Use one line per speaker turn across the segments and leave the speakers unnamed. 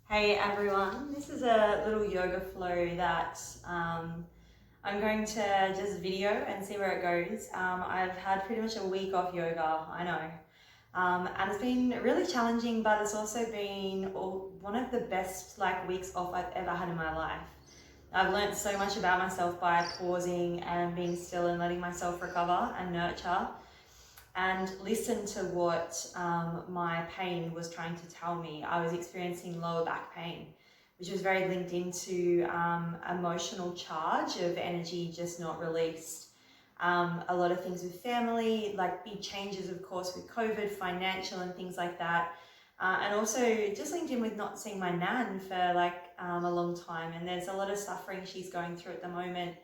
Hey everyone, this is a little yoga flow that I'm going to just video and see where it goes. I've had pretty much a week off yoga, I know. And it's been really challenging, but it's also been one of the best weeks off I've ever had in my life. I've learned so much about myself by pausing and being still and letting myself recover and nurture and listen to what my pain was trying to tell me. I was experiencing lower back pain, which was very linked into emotional charge of energy just not released. A lot of things with family, like big changes, of course, with COVID, financial and things like that. And also just linked in with not seeing my nan for a long time. And there's a lot of suffering she's going through at the moment.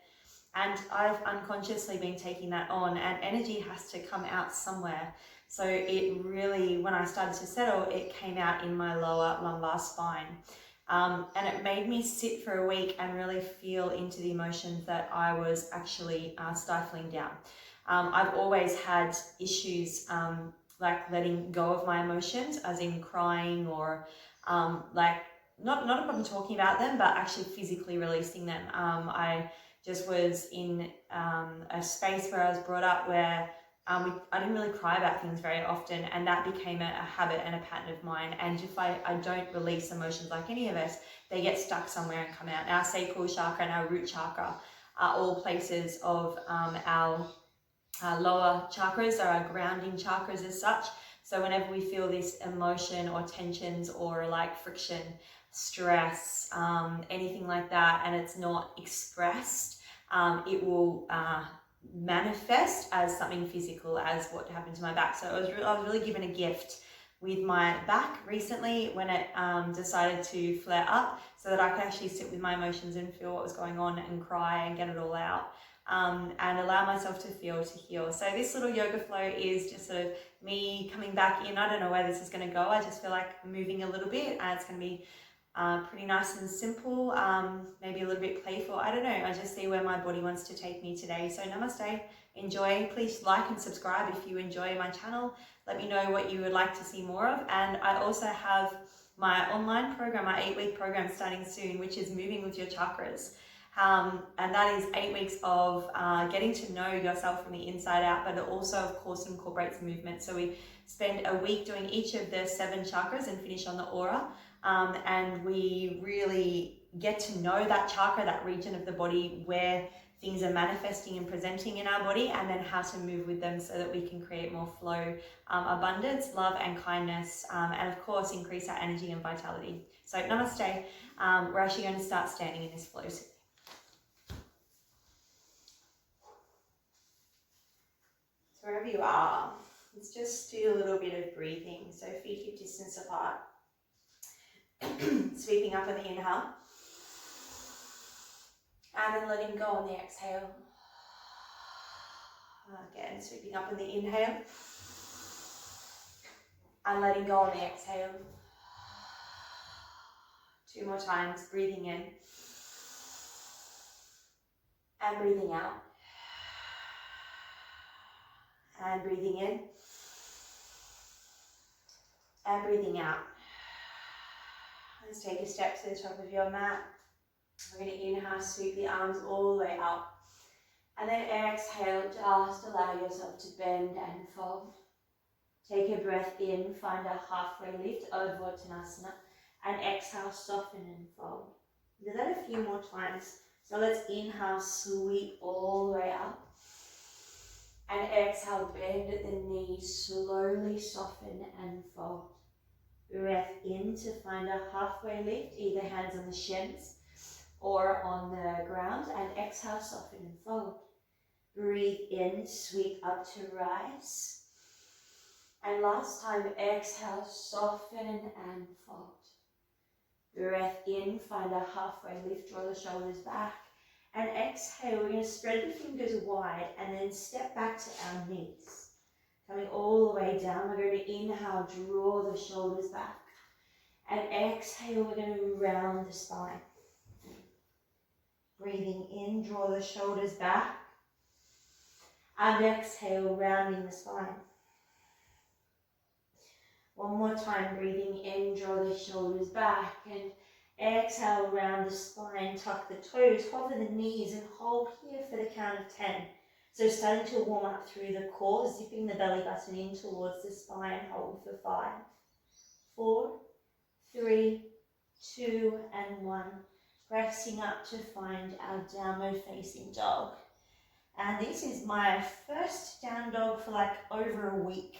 And I've unconsciously been taking that on, and energy has to come out somewhere. So it really, when I started to settle, it came out in my lower lumbar spine. And it made me sit for a week and really feel into the emotions that I was actually stifling down. I've always had issues like letting go of my emotions, as in crying or not a problem talking about them, but actually physically releasing them. I just was in a space where I was brought up where I didn't really cry about things very often, and that became a habit and a pattern of mine. And if I don't release emotions like any of us, they get stuck somewhere and come out. Our sacral chakra and our root chakra are all places of our lower chakras, are our grounding chakras as such. So whenever we feel this emotion or tensions or friction, stress, anything like that, and it's not expressed, it will manifest as something physical, as what happened to my back. So I was really given a gift with my back recently when it decided to flare up, so that I could actually sit with my emotions and feel what was going on and cry and get it all out. And allow myself to feel, to heal. So this little yoga flow is just sort of me coming back in. I don't know where this is going to go. I just feel like moving a little bit, and it's going to be pretty nice and simple, maybe a little bit playful. I don't know. I just see where my body wants to take me today. So namaste, enjoy. Please like and subscribe if you enjoy my channel. Let me know what you would like to see more of. And I also have my online program, my 8-week program starting soon, which is Moving with Your Chakras. And that is 8 weeks of getting to know yourself from the inside out, but it also, of course, incorporates movement. So we spend a week doing each of the 7 chakras and finish on the aura. And we really get to know that chakra, that region of the body where things are manifesting and presenting in our body, and then how to move with them so that we can create more flow, abundance, love and kindness, and of course increase our energy and vitality. So namaste. We're actually going to start standing in this flow. So wherever you are, let's just do a little bit of breathing. So feet hip distance apart. Sweeping up on the inhale. And then letting go on the exhale. Again, sweeping up on the inhale. And letting go on the exhale. 2 more times, breathing in. And breathing out. And breathing in. And breathing out. Let's take a step to the top of your mat. We're going to inhale, sweep the arms all the way up. And then exhale, just allow yourself to bend and fold. Take a breath in, find a halfway lift, Urdhva Uttanasana. And exhale, soften and fold. Do that a few more times. So let's inhale, sweep all the way up. And exhale, bend at the knees, slowly soften and fold. Breath in to find a halfway lift, either hands on the shins or on the ground, and exhale, soften and fold. Breathe in, sweep up to rise. And last time, exhale, soften and fold. Breath in, find a halfway lift, draw the shoulders back. And exhale, we're going to spread the fingers wide and then step back to our knees. Coming all the way down, we're going to inhale, draw the shoulders back. And exhale, we're going to round the spine. Breathing in, draw the shoulders back. And exhale, rounding the spine. One more time, breathing in, draw the shoulders back, and exhale around the spine, tuck the toes, hover the knees and hold here for the count of 10. So starting to warm up through the core, zipping the belly button in towards the spine, hold for 5, 4, 3, 2 and 1. Pressing up to find our downward facing dog. And this is my first down dog for like over a week.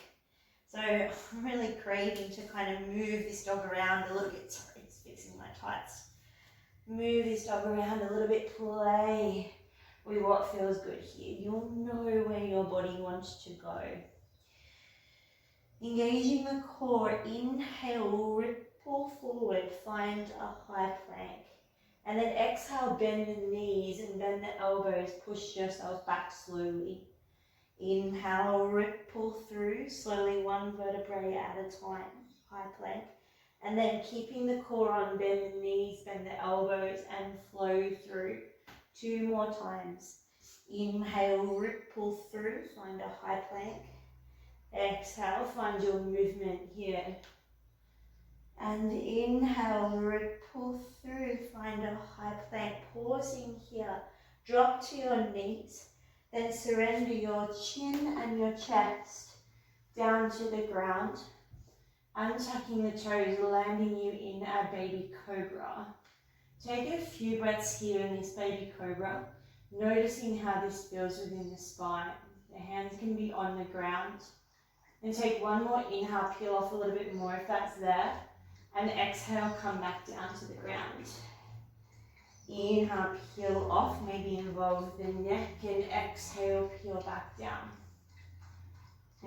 So I'm really craving to kind of move this dog around a little bit. Sorry, it's fixing my tights. Move this dog around a little bit, play with what feels good here. You'll know where your body wants to go. Engaging the core, inhale, ripple forward, find a high plank. And then exhale, bend the knees and bend the elbows, push yourself back slowly. Inhale, ripple through, slowly one vertebrae at a time, high plank. And then keeping the core on, bend the knees, bend the elbows and flow through. 2 more times. Inhale, ripple through, find a high plank. Exhale, find your movement here. And inhale, ripple through, find a high plank. Pausing here, drop to your knees, then surrender your chin and your chest down to the ground. Untucking the toes, landing you in a baby cobra. Take a few breaths here in this baby cobra, noticing how this feels within the spine. The hands can be on the ground. And take one more inhale, peel off a little bit more if that's there. And exhale, come back down to the ground. Inhale, peel off, maybe involve the neck, and exhale, peel back down.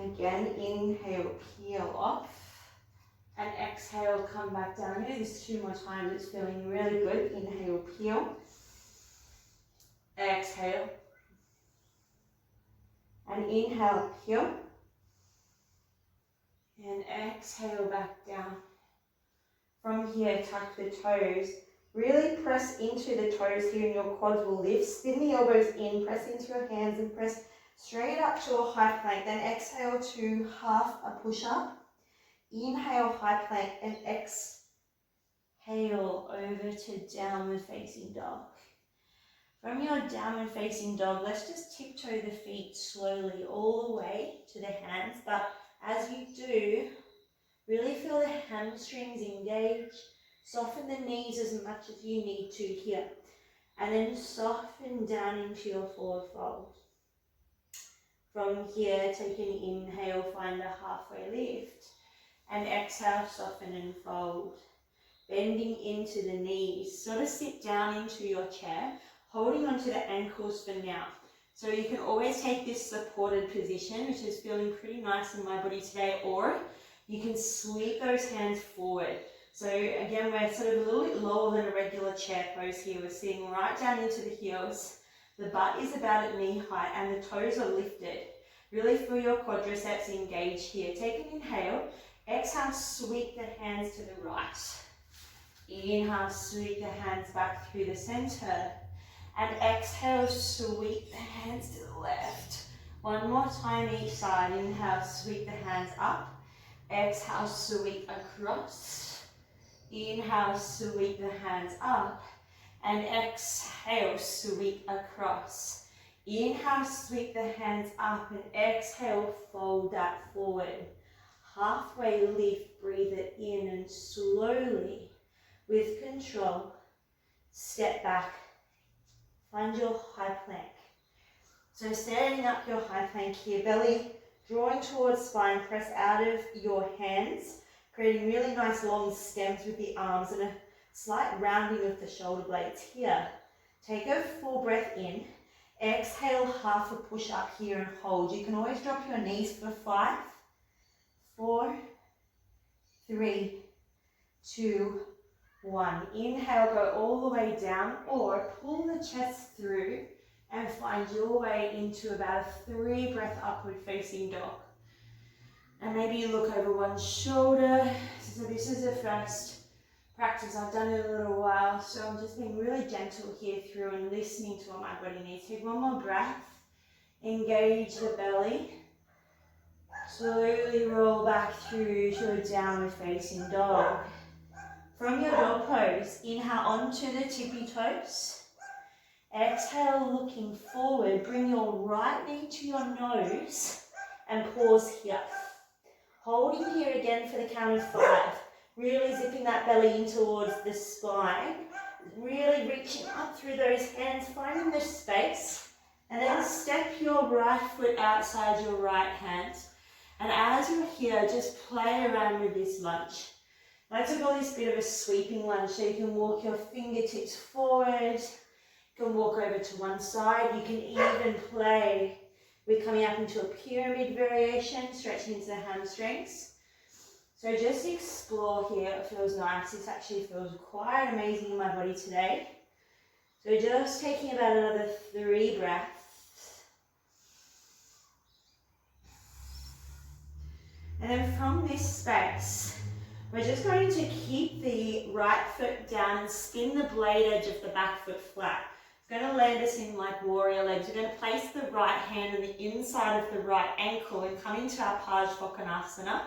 Again, inhale, peel off. And exhale, come back down. I'm going to do this 2 more times. It's feeling really good. Inhale, peel. Exhale. And inhale, peel. And exhale, back down. From here, tuck the toes. Really press into the toes here and your quads will lift. Spin the elbows in, press into your hands and press straight up to a high plank. Then exhale to half a push-up. Inhale, high plank, and exhale over to downward facing dog. From your downward facing dog, let's just tiptoe the feet slowly all the way to the hands. But as you do, really feel the hamstrings engage. Soften the knees as much as you need to here. And then soften down into your forward fold. From here, take an inhale, find a halfway lift. And exhale, soften and fold. Bending into the knees. Sort of sit down into your chair, holding onto the ankles for now. So you can always take this supported position, which is feeling pretty nice in my body today, or you can sweep those hands forward. So again, we're sort of a little bit lower than a regular chair pose here. We're sitting right down into the heels. The butt is about at knee height and the toes are lifted. Really feel your quadriceps engage here. Take an inhale. Exhale, sweep the hands to the right. Inhale, sweep the hands back through the center. And exhale, sweep the hands to the left. One more time each side. Inhale, sweep the hands up. Exhale, sweep across. Inhale, sweep the hands up. And exhale, sweep across. Inhale, sweep the hands up. And exhale, fold that forward. Halfway lift, breathe it in and slowly, with control, step back. Find your high plank. So standing up your high plank here, belly drawing towards spine, press out of your hands, creating really nice long stems with the arms and a slight rounding of the shoulder blades here. Take a full breath in. Exhale, half a push up here and hold. You can always drop your knees for 5, 4, 3, 2, 1. Inhale, go all the way down or pull the chest through and find your way into about a 3 breath upward facing dog. And maybe you look over one shoulder. So this is the first practice I've done in a little while. So I'm just being really gentle here through and listening to what my body needs. Take one more breath. Engage the belly. Slowly roll back through to a downward facing dog. From your dog pose, inhale onto the tippy toes. Exhale, looking forward. Bring your right knee to your nose and pause here. Holding here again for the count of 5. Really zipping that belly in towards the spine. Really reaching up through those hands, finding the space. And then step your right foot outside your right hand. And as you're here, just play around with this lunge. I like to call this bit of a sweeping lunge, so you can walk your fingertips forward. You can walk over to one side. You can even play with coming up into a pyramid variation, stretching into the hamstrings. So just explore here. It feels nice. This actually feels quite amazing in my body today. So just taking about another 3 breaths. And then from this space, we're just going to keep the right foot down and spin the blade edge of the back foot flat. It's going to land us in like warrior legs. We're going to place the right hand on the inside of the right ankle and come into our Parsvakonasana,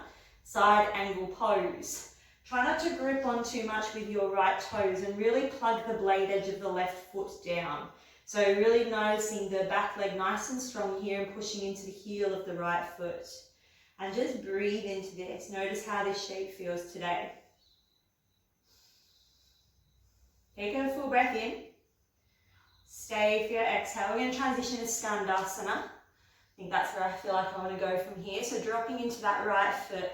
side angle pose. Try not to grip on too much with your right toes and really plug the blade edge of the left foot down. So really noticing the back leg nice and strong here and pushing into the heel of the right foot. And just breathe into this. Notice how this shape feels today. Take a full breath in. Stay for your exhale. We're going to transition to Skandasana. I think that's where I feel like I want to go from here. So dropping into that right foot.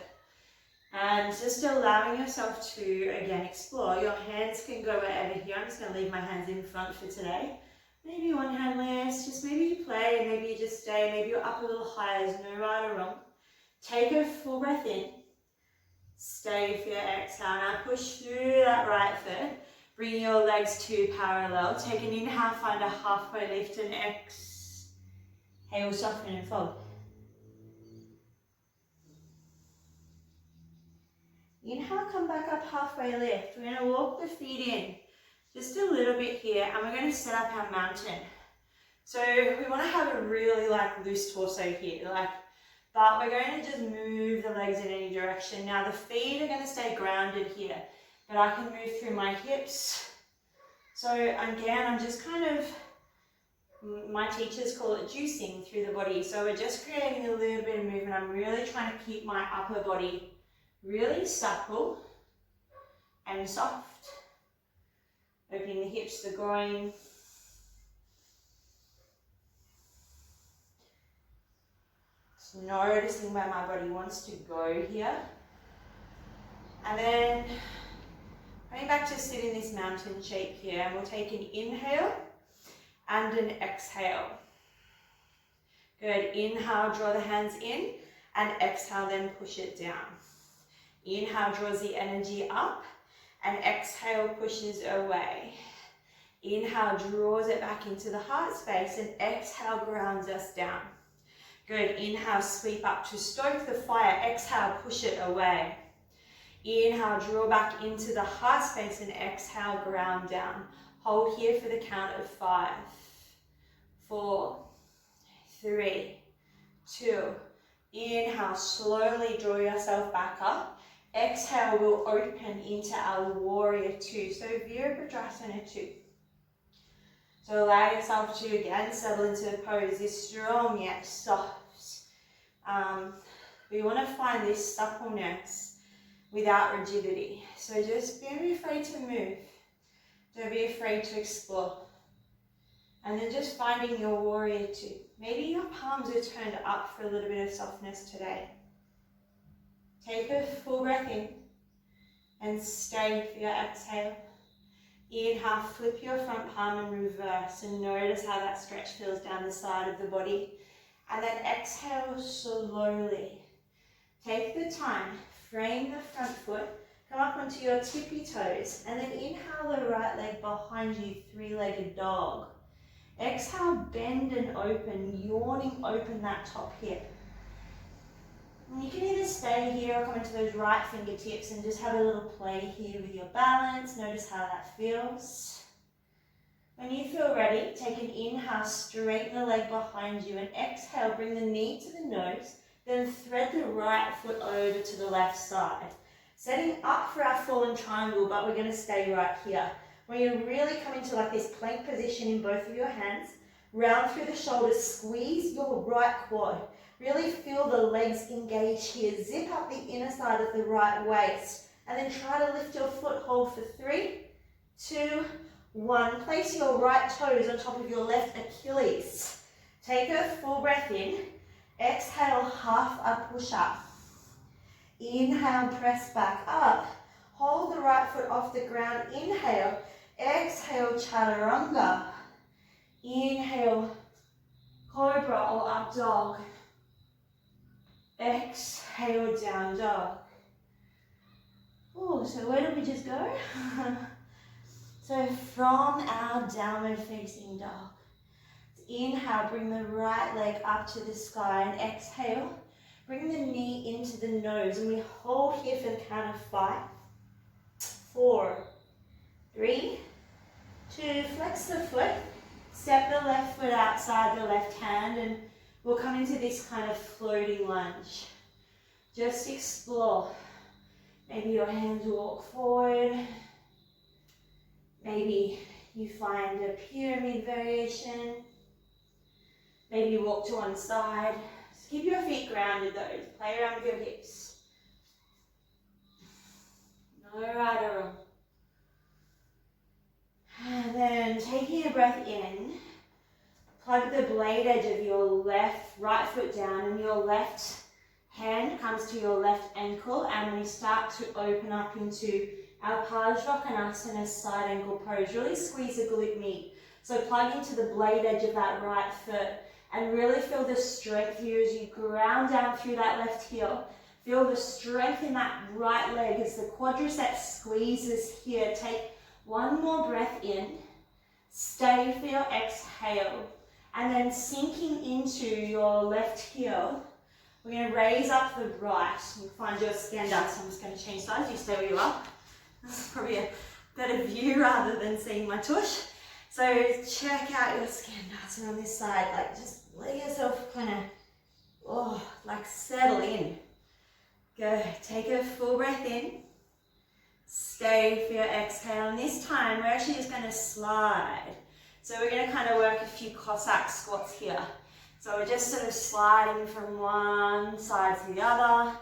And just allowing yourself to, again, explore. Your hands can go wherever here. I'm just going to leave my hands in front for today. Maybe one hand lifts. Just maybe you play, maybe you just stay. Maybe you're up a little higher. There's no right or wrong. Take a full breath in. Stay for your exhale. Now push through that right foot. Bring your legs to parallel. Take an inhale, find a halfway lift, and exhale, soften and fold. Inhale, come back up, halfway lift. We're going to walk the feet in just a little bit here, and we're going to set up our mountain. So we want to have a really loose torso here, but we're going to just move the legs in any direction. Now the feet are going to stay grounded here, but I can move through my hips. So again, I'm just my teachers call it juicing through the body. So we're just creating a little bit of movement. I'm really trying to keep my upper body really supple and soft. Opening the hips, the groin. Just noticing where my body wants to go here. And then coming back to sit in this mountain shape here, and we'll take an inhale and an exhale. Good. Inhale, draw the hands in, and exhale, then push it down. Inhale draws the energy up, and exhale pushes away. Inhale draws it back into the heart space, and exhale grounds us down. Good. Inhale, sweep up to stoke the fire. Exhale, push it away. Inhale, draw back into the heart space, and exhale, ground down. Hold here for the count of 5, 4, 3, 2. Inhale, slowly draw yourself back up. Exhale, we'll open into our warrior 2. So Virabhadrasana 2. So allow yourself to again settle into the pose. This strong yet soft. We want to find this suppleness without rigidity. So just don't be afraid to move. Don't be afraid to explore. And then just finding your warrior 2. Maybe your palms are turned up for a little bit of softness today. Take a full breath in and stay for your exhale. Inhale, flip your front palm and reverse, and notice how that stretch feels down the side of the body. And then exhale slowly. Take the time, frame the front foot, come up onto your tippy toes, and then inhale the right leg behind you, 3-legged dog. Exhale, bend and open, yawning open that top hip. And you can either stay here or come into those right fingertips and just have a little play here with your balance. Notice how that feels. When you feel ready, take an inhale, straighten the leg behind you, and exhale, bring the knee to the nose, then thread the right foot over to the left side. Setting up for our fallen triangle, but we're going to stay right here. We're going to really come into like this plank position in both of your hands. Round through the shoulders, squeeze your right quad. Really feel the legs engage here. Zip up the inner side of the right waist. And then try to lift your foothold for 3, 2, 1. Place your right toes on top of your left Achilles. Take a full breath in. Exhale, half a push-up. Inhale, press back up. Hold the right foot off the ground. Inhale. Exhale, chaturanga. Inhale, cobra or up dog. Exhale, down dog. Oh, so where did we just go? So from our downward facing dog. Inhale, bring the right leg up to the sky, and exhale, bring the knee into the nose, and we hold here for the count of 5, 4, 3, 2, flex the foot, step the left foot outside the left hand, and we'll come into this kind of floating lunge. Just explore. Maybe your hands walk forward. Maybe you find a pyramid variation. Maybe you walk to one side. Just keep your feet grounded though. Play around with your hips. No right or wrong. And then taking a breath in, plug the blade edge of your right foot down, and your left hand comes to your left ankle, and we start to open up into our Parsvakonasana side ankle pose. Really squeeze the glute med. So plug into the blade edge of that right foot and really feel the strength here as you ground down through that left heel. Feel the strength in that right leg as the quadriceps squeezes here. Take one more breath in. Stay for your exhale. And then sinking into your left heel, we're going to raise up the right. You'll find your Skandasana. I'm just going to change sides. You stay where you are. This is probably a better view rather than seeing my tush. So check out your Skandasana on this side. Like just let yourself kind of, like settle in. Go. Take a full breath in. Stay for your exhale. And this time we're actually just going to slide. So we're going to kind of work a few Cossack squats here. So we're just sort of sliding from one side to the other.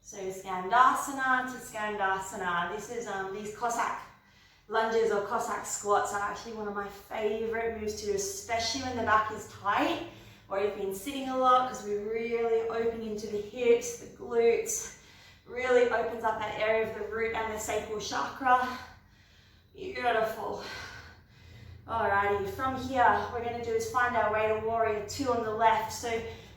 So Skandasana to Skandasana. This is these Cossack lunges or Cossack squats are actually one of my favorite moves to do, especially when the back is tight or you've been sitting a lot, because we really open into the hips, the glutes. Really opens up that area of the root and the sacral chakra. Beautiful. Alrighty, from here, what we're going to do is find our way to warrior 2 on the left. So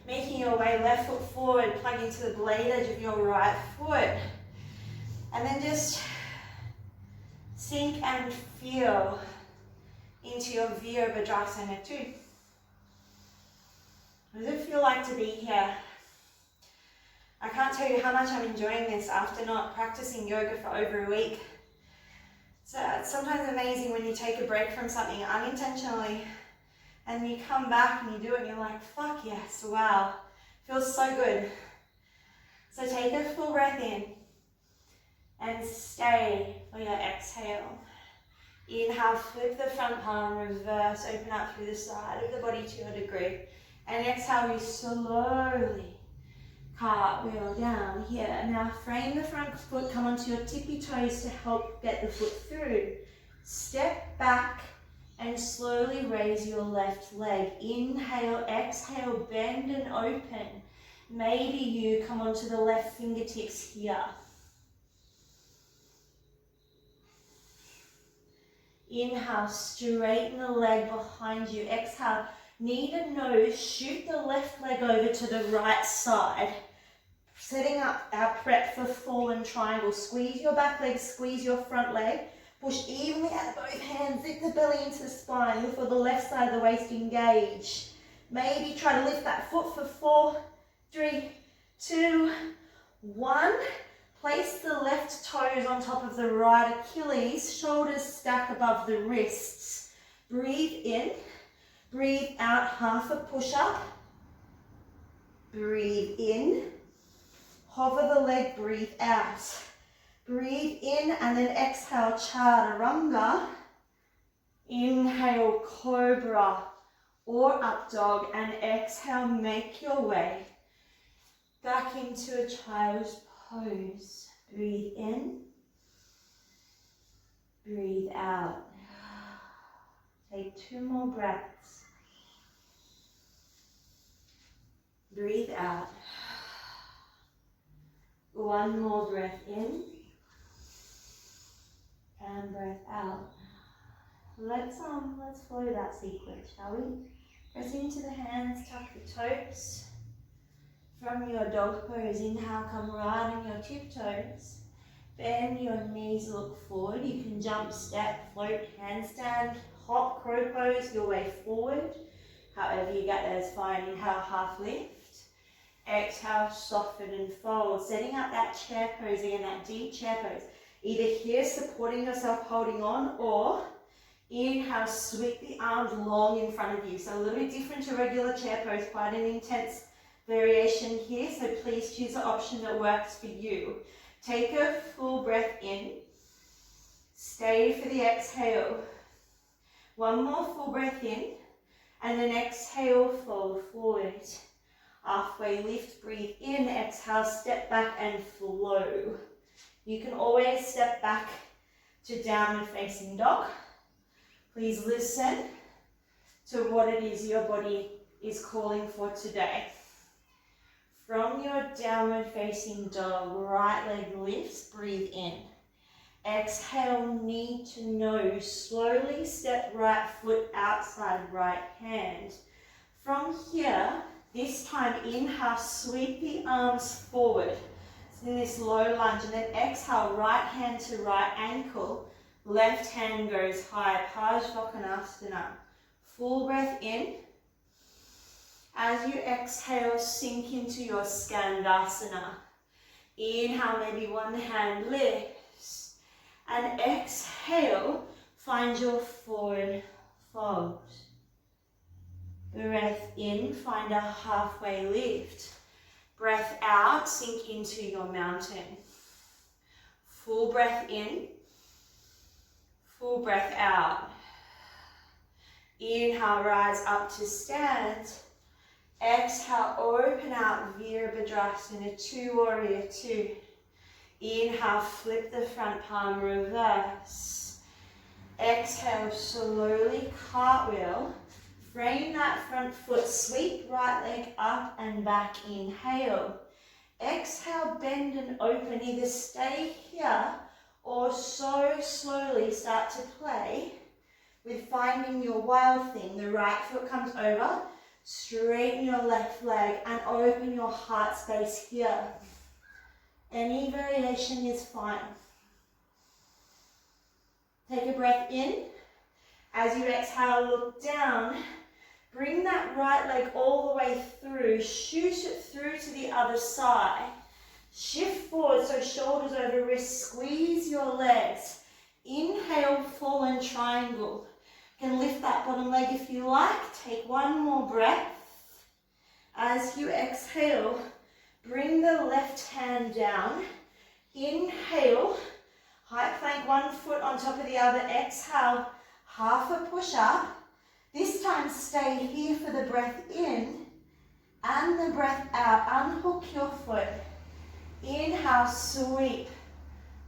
making your way left foot forward, plug into the blade edge of your right foot. And then just sink and feel into your Virabhadrasana 2. What does it feel like to be here? I can't tell you how much I'm enjoying this after not practicing yoga for over a week. So it's sometimes amazing when you take a break from something unintentionally and you come back and you do it and you're like, fuck yes, wow, feels so good. So take a full breath in and stay for your exhale. Inhale, flip the front palm, reverse, open up through the side of the body to a degree. And exhale, we slowly cartwheel down here. Now frame the front foot, come onto your tippy toes to help get the foot through. Step back and slowly raise your left leg. Inhale, exhale, bend and open. Maybe you come onto the left fingertips here. Inhale, straighten the leg behind you. Exhale, knee to nose, shoot the left leg over to the right side. Setting up our prep for fallen triangle. Squeeze your back leg, squeeze your front leg. Push evenly out both hands, zip the belly into the spine. Look for the left side of the waist engage. Maybe try to lift that foot for 4, 3, 2, 1. Place the left toes on top of the right Achilles. Shoulders stack above the wrists. Breathe in. Breathe out, half a push-up. Breathe in. Hover the leg, breathe out. Breathe in and then exhale, chaturanga. Inhale, cobra or up dog, and exhale, make your way back into a child's pose. Breathe in, breathe out. Take 2 more breaths. Breathe out. 1 more breath in and breath out. Let's follow that sequence, shall we? Press into the hands, tuck the toes. From your dog pose, inhale, come right on your tiptoes. Bend your knees, look forward. You can jump, step, float, handstand, hop, crow pose your way forward. However you get there is fine. Inhale, half lift. Exhale, soften and fold. Setting up that chair pose again, that deep chair pose. Either here, supporting yourself, holding on, or inhale, sweep the arms long in front of you. So a little bit different to regular chair pose, quite an intense variation here. So please choose the option that works for you. Take a full breath in. Stay for the exhale. 1 more full breath in. And then exhale, fold forward. Halfway lift, breathe in, exhale, step back and flow. You can always step back to downward facing dog. Please listen to what it is your body is calling for today. From your downward facing dog, right leg lifts, breathe in. Exhale, knee to nose, slowly step right foot outside right hand. From here, this time inhale, sweep the arms forward. So in this low lunge, and then exhale, right hand to right ankle, left hand goes high, Parsvakonasana. Full breath in. As you exhale, sink into your Skandasana. Inhale, maybe one hand lifts. And exhale, find your forward fold. Breath in, find a halfway lift. Breath out, sink into your mountain. Full breath in, full breath out. Inhale, rise up to stand. Exhale, open out, Virabhadrasana, 2 warrior 2. Inhale, flip the front palm, reverse. Exhale, slowly cartwheel. Frame that front foot, sweep right leg up and back, inhale. Exhale, bend and open, either stay here or so slowly start to play with finding your wild thing. The right foot comes over, straighten your left leg and open your heart space here. Any variation is fine. Take a breath in. As you exhale, look down. Bring that right leg all the way through. Shoot it through to the other side. Shift forward, so shoulders over wrists. Squeeze your legs. Inhale, fallen triangle. You can lift that bottom leg if you like. Take 1 more breath. As you exhale, bring the left hand down. Inhale, high plank, 1 foot on top of the other. Exhale, half a push up. This time stay here for the breath in and the breath out. Unhook your foot. Inhale, sweep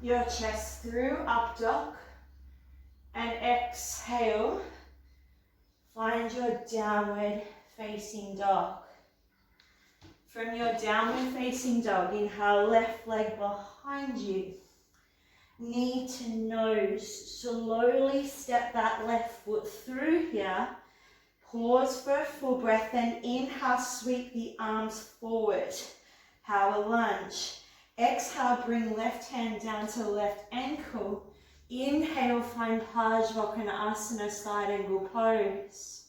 your chest through, up dog. And exhale, find your downward facing dog. From your downward facing dog, inhale, left leg behind you. Knee to nose, slowly step that left foot through here. Pause for a full breath, then inhale, sweep the arms forward. Power lunge. Exhale, bring left hand down to left ankle. Inhale, find Parsvakonasana, side angle pose.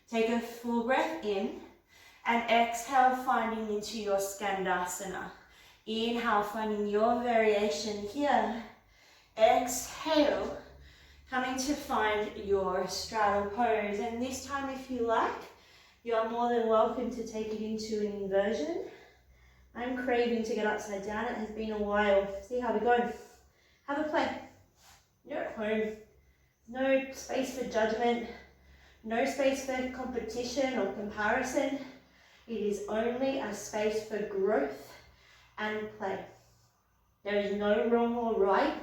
Take a full breath in and exhale, finding into your Skandasana. Inhale, finding your variation here. Exhale, coming to find your straddle pose. And this time, if you like, you're more than welcome to take it into an inversion. I'm craving to get upside down. It has been a while. See how we go. Have a play. You're at home. No space for judgment. No space for competition or comparison. It is only a space for growth and play. There is no wrong or right.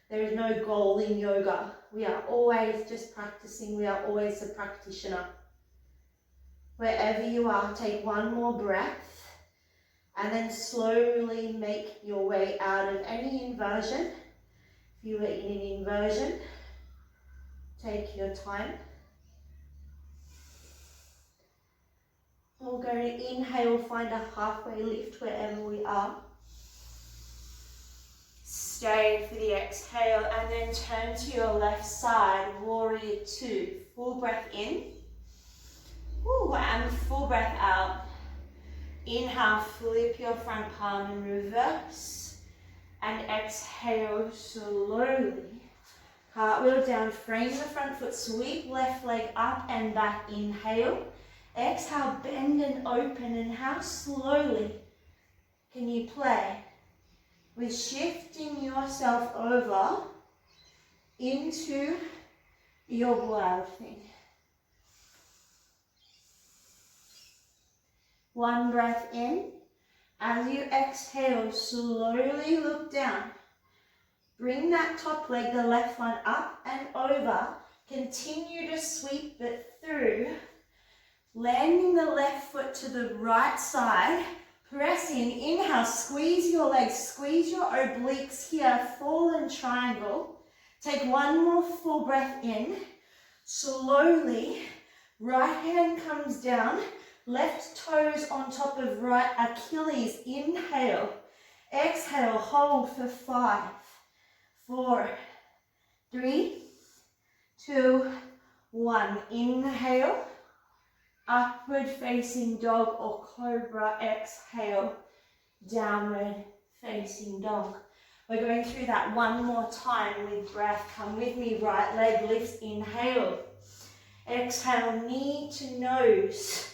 There is no goal in yoga. We are always just practicing. We are always a practitioner. Wherever you are, take one more breath and then slowly make your way out of any inversion. If you were in an inversion, take your time. We're going to inhale, find a halfway lift wherever we are. Stay for the exhale and then turn to your left side, warrior two. Full breath in. Ooh, and full breath out. Inhale, flip your front palm and reverse. And exhale slowly. Cartwheel down, frame the front foot, sweep left leg up and back. Inhale. Exhale, bend and open, and how slowly can you play with shifting yourself over into your wild thing. One breath in. As you exhale, slowly look down. Bring that top leg, the left one, up and over. Continue to sweep it through. Landing the left foot to the right side. Press in. Inhale, squeeze your legs, squeeze your obliques here. Fallen triangle. Take one more full breath in. Slowly, right hand comes down. Left toes on top of right Achilles. Inhale. Exhale, hold for 5, 4, 3, 2, 1. Inhale. Upward facing dog or cobra. Exhale. Downward facing dog. We're going through that one more time with breath. Come with me. Right leg lifts. Inhale. Exhale, knee to nose.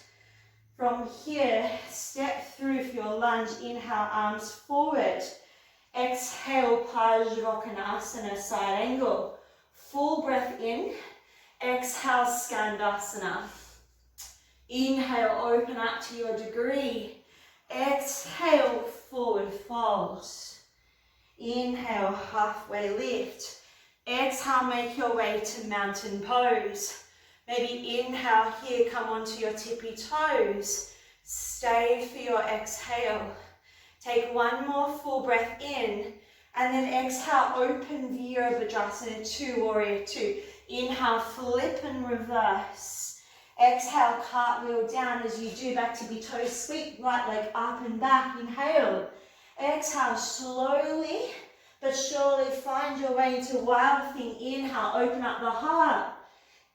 From here, step through for your lunge. Inhale, arms forward. Exhale, Pajrakonasana, side angle. Full breath in. Exhale, Skandasana. Inhale, open up to your degree. Exhale, forward folds. Inhale, halfway lift. Exhale, make your way to mountain pose. Maybe inhale here, come onto your tippy toes. Stay for your exhale. Take one more full breath in, and then exhale, open Virabhadrasana 2, warrior 2. Inhale, flip and reverse. Exhale, cartwheel down as you do, back tippy toes, sweep right leg up and back. Inhale. Exhale, slowly but surely find your way into wild thing. Inhale, open up the heart.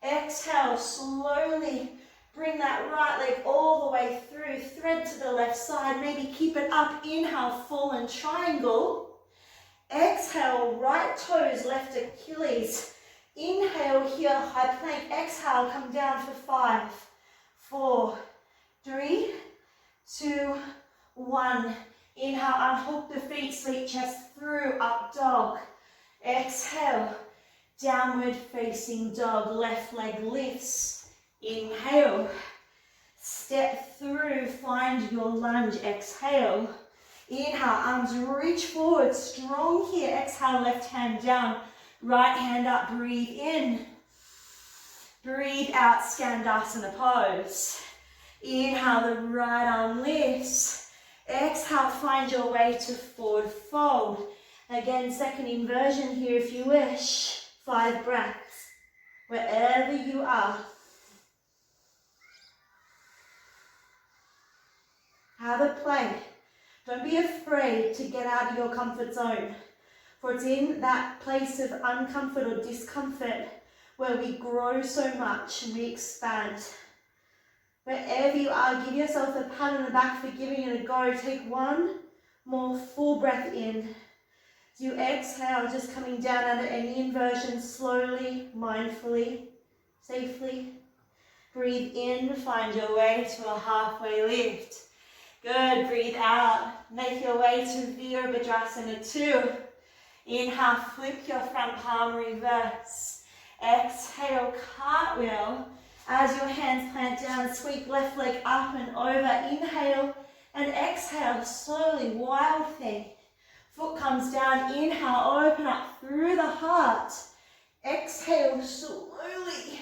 Exhale, slowly bring that right leg all the way through, thread to the left side, maybe keep it up. Inhale, fallen triangle. Exhale, right toes, left Achilles. Inhale here, high plank. Exhale, come down for 5, 4, 3, 2, 1. Inhale, unhook the feet, sweep chest through, up dog. Exhale. Downward facing dog, left leg lifts. Inhale. Step through, find your lunge. Exhale. Inhale, arms reach forward, strong here. Exhale, left hand down, right hand up, breathe in. Breathe out, Skandasana pose. Inhale, the right arm lifts. Exhale, find your way to forward fold. Again, second inversion here if you wish. 5 breaths, wherever you are. Have a play. Don't be afraid to get out of your comfort zone, for it's in that place of uncomfort or discomfort where we grow so much and we expand. Wherever you are, give yourself a pat on the back for giving it a go. Take one more full breath in. As you exhale, just coming down under any inversion, slowly, mindfully, safely. Breathe in, find your way to a halfway lift. Good, breathe out. Make your way to Virabhadrasana 2. Inhale, flip your front palm, reverse. Exhale, cartwheel. As your hands plant down, sweep left leg up and over. Inhale and exhale, slowly, wild thing. Foot comes down, inhale, open up through the heart. Exhale, slowly.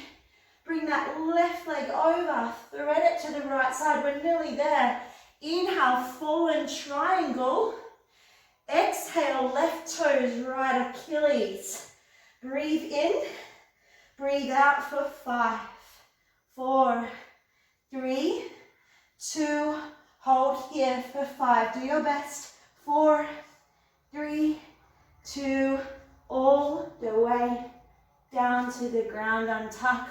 Bring that left leg over, thread it to the right side. We're nearly there. Inhale, fallen triangle. Exhale, left toes, right Achilles. Breathe in, breathe out for 5, 4, 3, 2, hold here for 5. Do your best. 4, 3, 2, all the way down to the ground. Untuck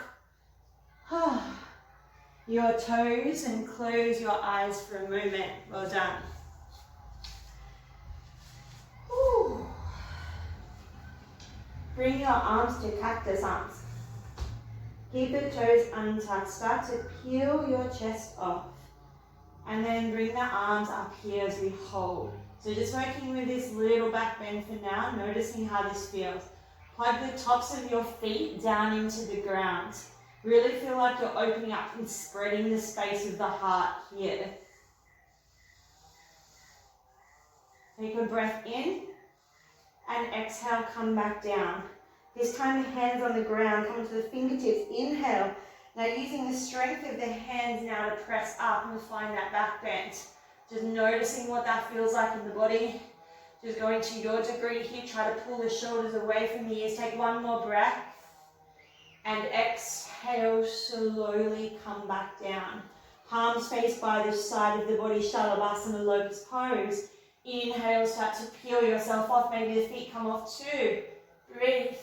your toes and close your eyes for a moment. Well done. Whew. Bring your arms to cactus arms. Keep the toes untucked. Start to peel your chest off. And then bring the arms up here as we hold. So just working with this little back bend for now, noticing how this feels. Plug the tops of your feet down into the ground. Really feel like you're opening up and spreading the space of the heart here. Take a breath in and exhale, come back down. This time the hands on the ground, come to the fingertips, inhale. Now using the strength of the hands now to press up and find that back bend. Just noticing what that feels like in the body. Just going to your degree here, try to pull the shoulders away from the ears. Take one more breath. And exhale, slowly come back down. Palms face by the side of the body, Shalabhasana, locust pose. Inhale, start to peel yourself off. Maybe the feet come off too. Breathe.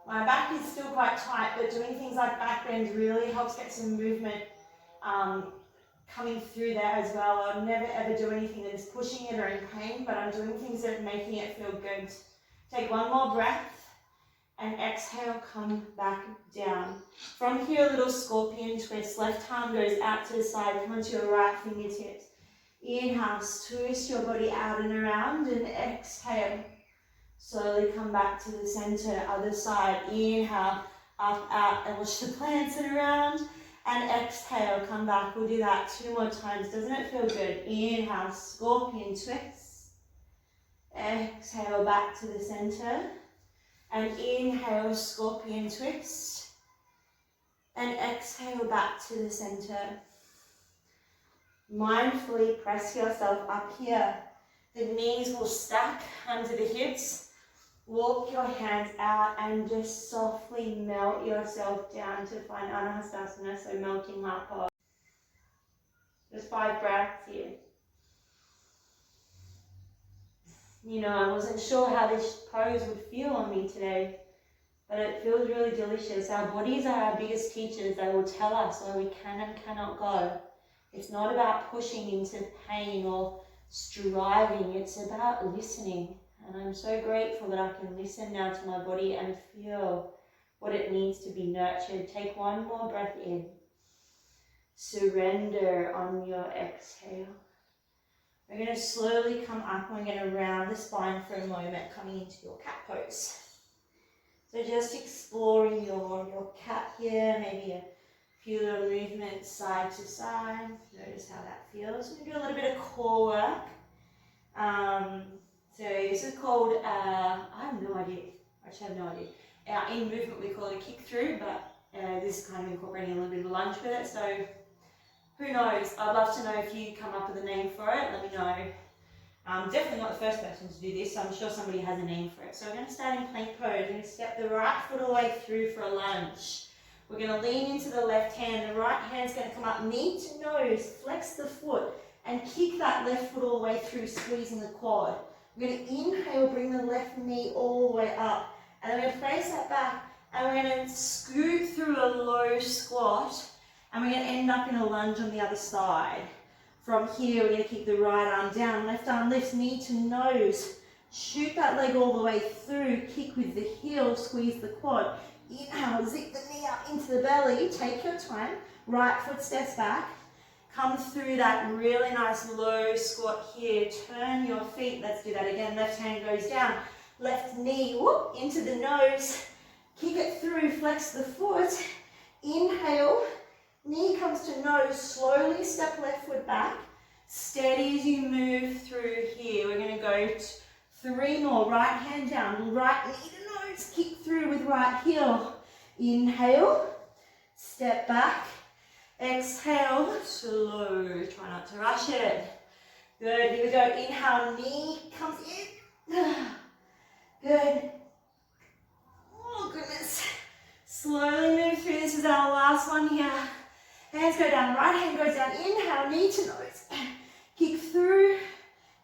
My back is still quite tight, but doing things like back bends really helps get some movement coming through there as well. I'd never ever do anything that is pushing it or in pain, but I'm doing things that are making it feel good. Take one more breath and exhale, come back down. From here, a little scorpion twist. Left arm goes out to the side, come onto your right fingertips. Inhale, twist your body out and around, and exhale. Slowly come back to the center, other side. Inhale, up, out, and watch the plants and around. And exhale, come back. We'll do that 2 more times. Doesn't it feel good? Inhale, scorpion twist. Exhale, back to the center. And inhale, scorpion twist. And exhale, back to the center. Mindfully press yourself up here. The knees will stack under the hips. Walk your hands out and just softly melt yourself down to find Anahastasana, so melting heart pose. Just 5 breaths here. You know, I wasn't sure how this pose would feel on me today, but it feels really delicious. Our bodies are our biggest teachers. They will tell us where we can and cannot go. It's not about pushing into pain or striving. It's about listening. And I'm so grateful that I can listen now to my body and feel what it needs to be nurtured. Take one more breath in. Surrender on your exhale. We're going to slowly come up and we're going to round the spine for a moment, coming into your cat pose. So just exploring your cat here, maybe a few little movements side to side. Notice how that feels. We're going to do a little bit of core work. So this is called, I have no idea, actually I have no idea. In movement we call it a kick through, but this is kind of incorporating a little bit of a lunge with it, so who knows? I'd love to know if you come up with a name for it, let me know. I'm definitely not the first person to do this, so I'm sure somebody has a name for it. So we're going to start in plank pose. We're going to step the right foot all the way through for a lunge. We're going to lean into the left hand, the right hand's going to come up knee to nose, flex the foot, and kick that left foot all the way through, squeezing the quad. We're going to inhale, bring the left knee all the way up. And then we're going to place that back and we're going to scoot through a low squat. And we're going to end up in a lunge on the other side. From here, we're going to keep the right arm down. Left arm lifts, knee to nose. Shoot that leg all the way through. Kick with the heel, squeeze the quad. Inhale, zip the knee up into the belly. Take your time. Right foot steps back. Come through that really nice low squat here. Turn your feet. Let's do that again. Left hand goes down. Left knee, whoop, into the nose. Kick it through. Flex the foot. Inhale. Knee comes to nose. Slowly step left foot back. Steady as you move through here. We're going to go 3 more. Right hand down. Right knee to nose. Kick through with right heel. Inhale. Step back. Exhale, slow, try not to rush it. Good, here we go. Inhale, knee comes in. Good. Oh, goodness. Slowly move through. This is our last one here. Hands go down, right hand goes down. Inhale, knee to nose. Kick through.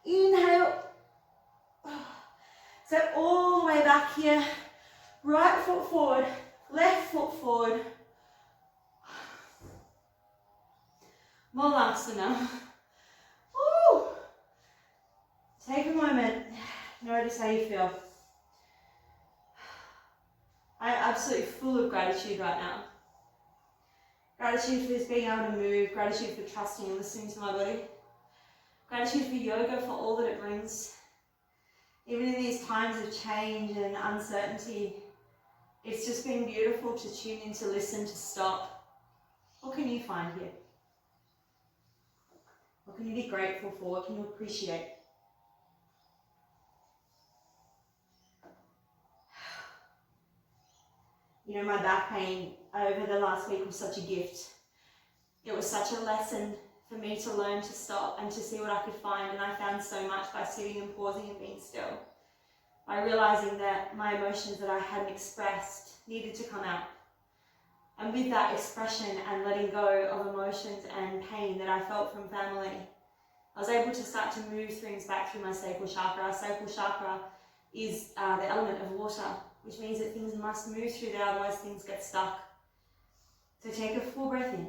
Inhale. So all the way back here. Right foot forward, left foot forward. Malasana. Woo! Take a moment. Notice how you feel. I'm absolutely full of gratitude right now. Gratitude for this being able to move. Gratitude for trusting and listening to my body. Gratitude for yoga, for all that it brings. Even in these times of change and uncertainty, it's just been beautiful to tune in, to listen, to stop. What can you find here? What can you be grateful for? What can you appreciate? You know, my back pain over the last week was such a gift. It was such a lesson for me to learn to stop and to see what I could find. And I found so much by sitting and pausing and being still. By realizing that my emotions that I hadn't expressed needed to come out. And with that expression and letting go of emotions and pain that I felt from family, I was able to start to move things back through my sacral chakra. Our sacral chakra is the element of water, which means that things must move through there, otherwise things get stuck. So take a full breath in.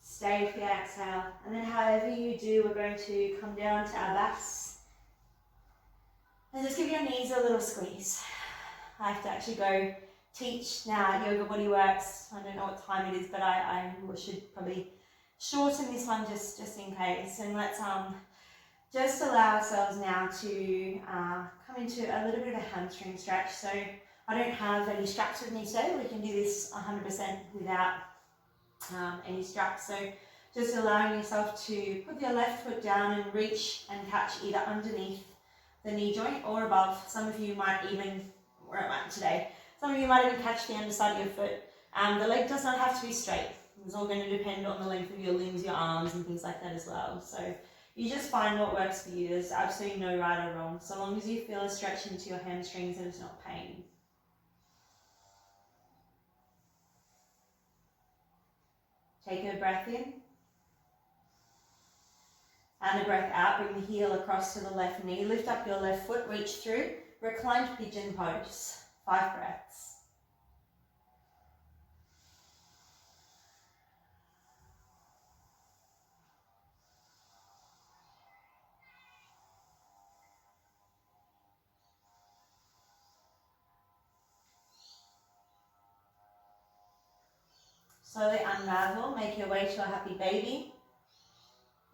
Stay for your exhale. And then however you do, we're going to come down to our backs. And just give your knees a little squeeze. I have to actually go teach now at Yoga Body Works. I don't know what time it is, but I should probably shorten this one just in case. And let's just allow ourselves now to come into a little bit of a hamstring stretch. So I don't have any straps with me today. We can do this 100% without any straps. So just allowing yourself to put your left foot down and reach and catch either underneath the knee joint or above. Some of you might even, where I'm at today, some of you might even catch the underside of your foot. The leg does not have to be straight. It's all going to depend on the length of your limbs, your arms and things like that as well. So you just find what works for you. There's absolutely no right or wrong, so long as you feel a stretch into your hamstrings and it's not pain. Take a breath in. And a breath out. Bring the heel across to the left knee. Lift up your left foot, reach through. Reclined pigeon pose. 5 breaths. Slowly unravel, make your way to a happy baby.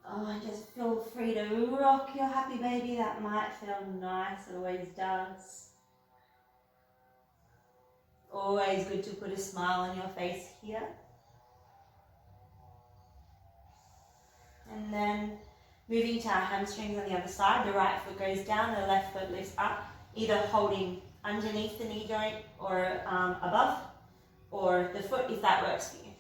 Oh, and just feel free to rock your happy baby. That might feel nice, it always does. Always good to put a smile on your face here. And then moving to our hamstrings on the other side, the right foot goes down, the left foot lifts up, either holding underneath the knee joint or above, or the foot if that works for you.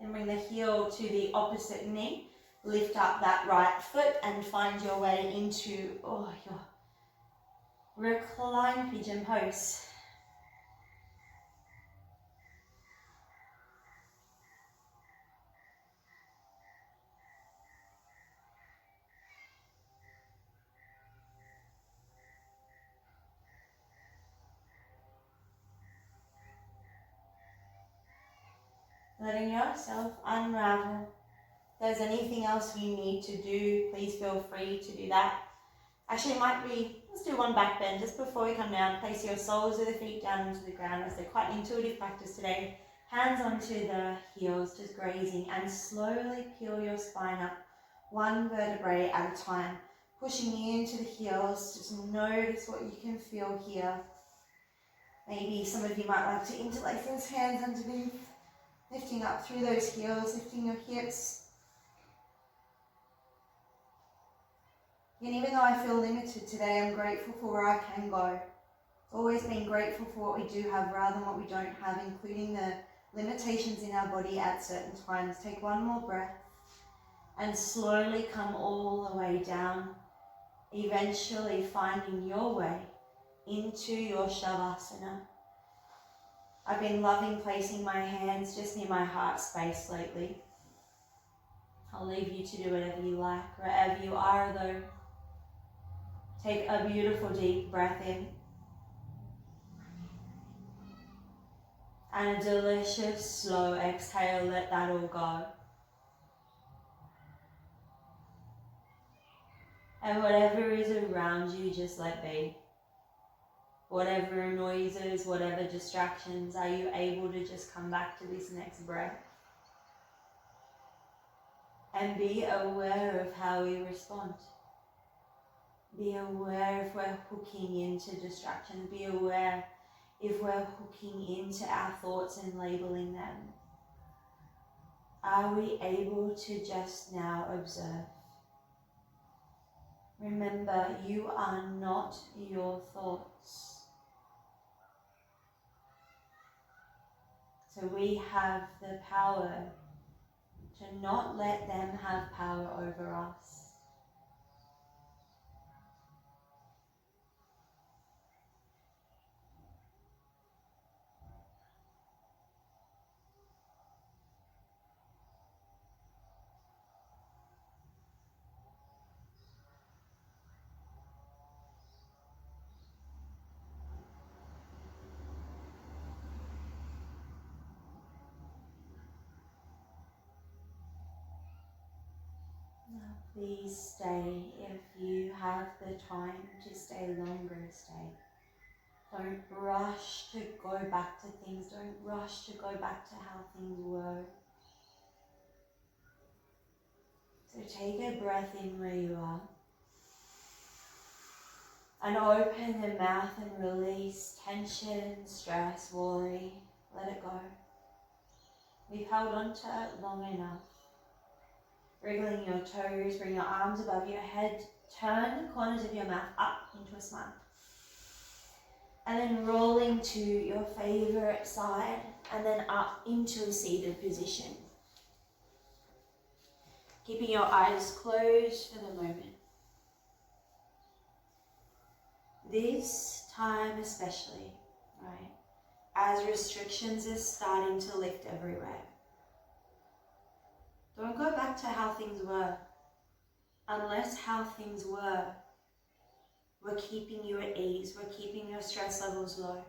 Then bring the heel to the opposite knee. Lift up that right foot and find your way into your reclined pigeon pose. Letting yourself unravel If there's anything else you need to do, please feel free to do that. Actually, it might be, let's do one back bend just before we come down. Place your soles of the feet down into the ground as they're quite an intuitive practice today. Hands onto the heels, just grazing, and slowly peel your spine up, one vertebrae at a time. Pushing into the heels, just notice what you can feel here. Maybe some of you might like to interlace those hands underneath, lifting up through those heels, lifting your hips. And even though I feel limited today, I'm grateful for where I can go. Always being grateful for what we do have rather than what we don't have, including the limitations in our body at certain times. Take one more breath and slowly come all the way down, eventually finding your way into your Shavasana. I've been loving placing my hands just near my heart space lately. I'll leave you to do whatever you like. Wherever you are though, take a beautiful deep breath in. And a delicious slow exhale, let that all go. And whatever is around you, just let be. Whatever noises, whatever distractions, are you able to just come back to this next breath? And be aware of how we respond. Be aware if we're hooking into distractions. Be aware if we're hooking into our thoughts and labeling them. Are we able to just now observe? Remember, you are not your thoughts. So we have the power to not let them have power over us. Please stay. If you have the time to stay longer, stay. Don't rush to go back to things. Don't rush to go back to how things were. So take a breath in where you are. And open the mouth and release tension, stress, worry. Let it go. We've held on to it long enough. Wriggling your toes, bring your arms above your head, turn the corners of your mouth up into a smile. And then rolling to your favorite side, and then up into a seated position. Keeping your eyes closed for the moment. This time especially, right, as restrictions are starting to lift everywhere. Don't go back to how things were, unless how things were keeping you at ease, we're keeping your stress levels low,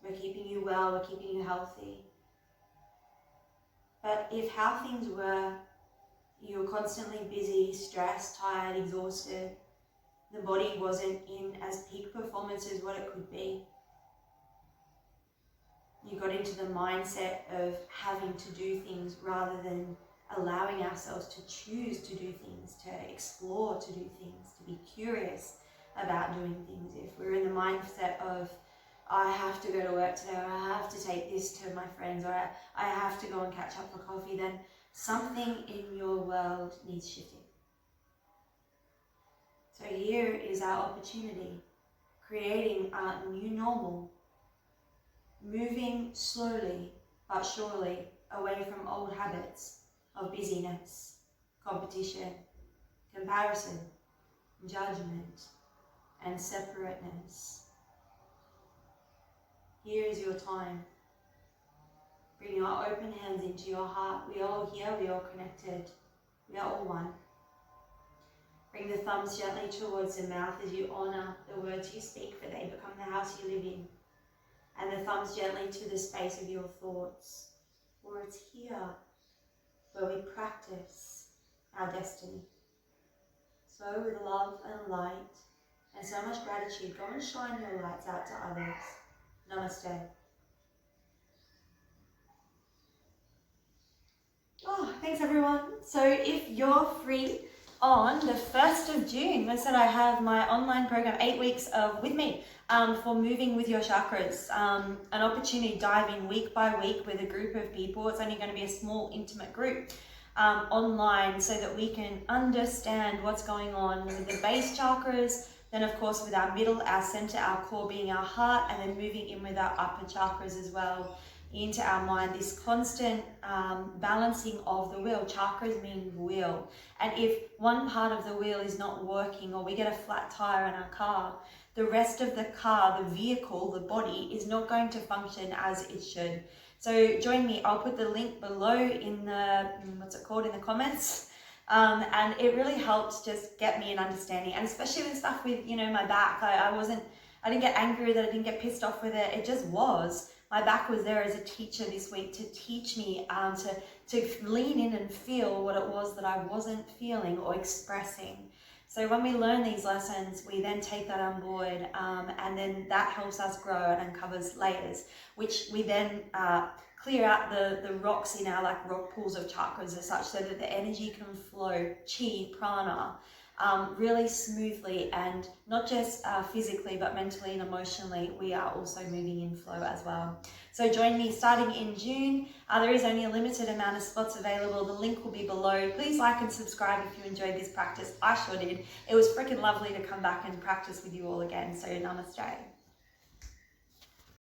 we're keeping you well, we're keeping you healthy. But if how things were, you were constantly busy, stressed, tired, exhausted, the body wasn't in as peak performance as what it could be. You got into the mindset of having to do things rather than allowing ourselves to choose to do things, to explore, to do things, to be curious about doing things. If we're in the mindset of, I have to go to work today, or I have to take this to my friends, or I have to go and catch up for coffee, then something in your world needs shifting. So here is our opportunity, creating a new normal, moving slowly but surely away from old habits of busyness, competition, comparison, judgment, and separateness. Here is your time. Bring your open hands into your heart. We are all here, we are all connected, we are all one. Bring the thumbs gently towards the mouth as you honour the words you speak, for they become the house you live in. And the thumbs gently to the space of your thoughts, for it's here where we practice our destiny. So with love and light and so much gratitude, go and shine your lights out to others. Namaste. Oh, thanks everyone. So if you're free on the 1st of June, I said I have my online program, 8 weeks of with me for moving with your chakras. An opportunity diving week by week with a group of people. It's only going to be a small, intimate group online so that we can understand what's going on with the base chakras. Then of course with our middle, our center, our core being our heart, and then moving in with our upper chakras as well into our mind, this constant balancing of the wheel. Chakras mean wheel, and if one part of the wheel is not working, or we get a flat tire in our car, the rest of the car, the vehicle, the body is not going to function as it should. So join me. I'll put the link below in the in the comments. And it really helps just get me an understanding, and especially with stuff with my back. I didn't get angry that I didn't get pissed off with it. It just was. My back was there as a teacher this week to teach me to lean in and feel what it was that I wasn't feeling or expressing. So when we learn these lessons, we then take that on board, and then that helps us grow and uncovers layers, which we then clear out the rocks in our rock pools of chakras as such, so that the energy can flow, chi, prana, really smoothly, and not just physically but mentally and emotionally. We are also moving in flow as well. So join me starting in June. There is only a limited amount of spots available. The link will be below. Please like and subscribe if you enjoyed this practice. I sure did. It was freaking lovely to come back and practice with you all again. So namaste.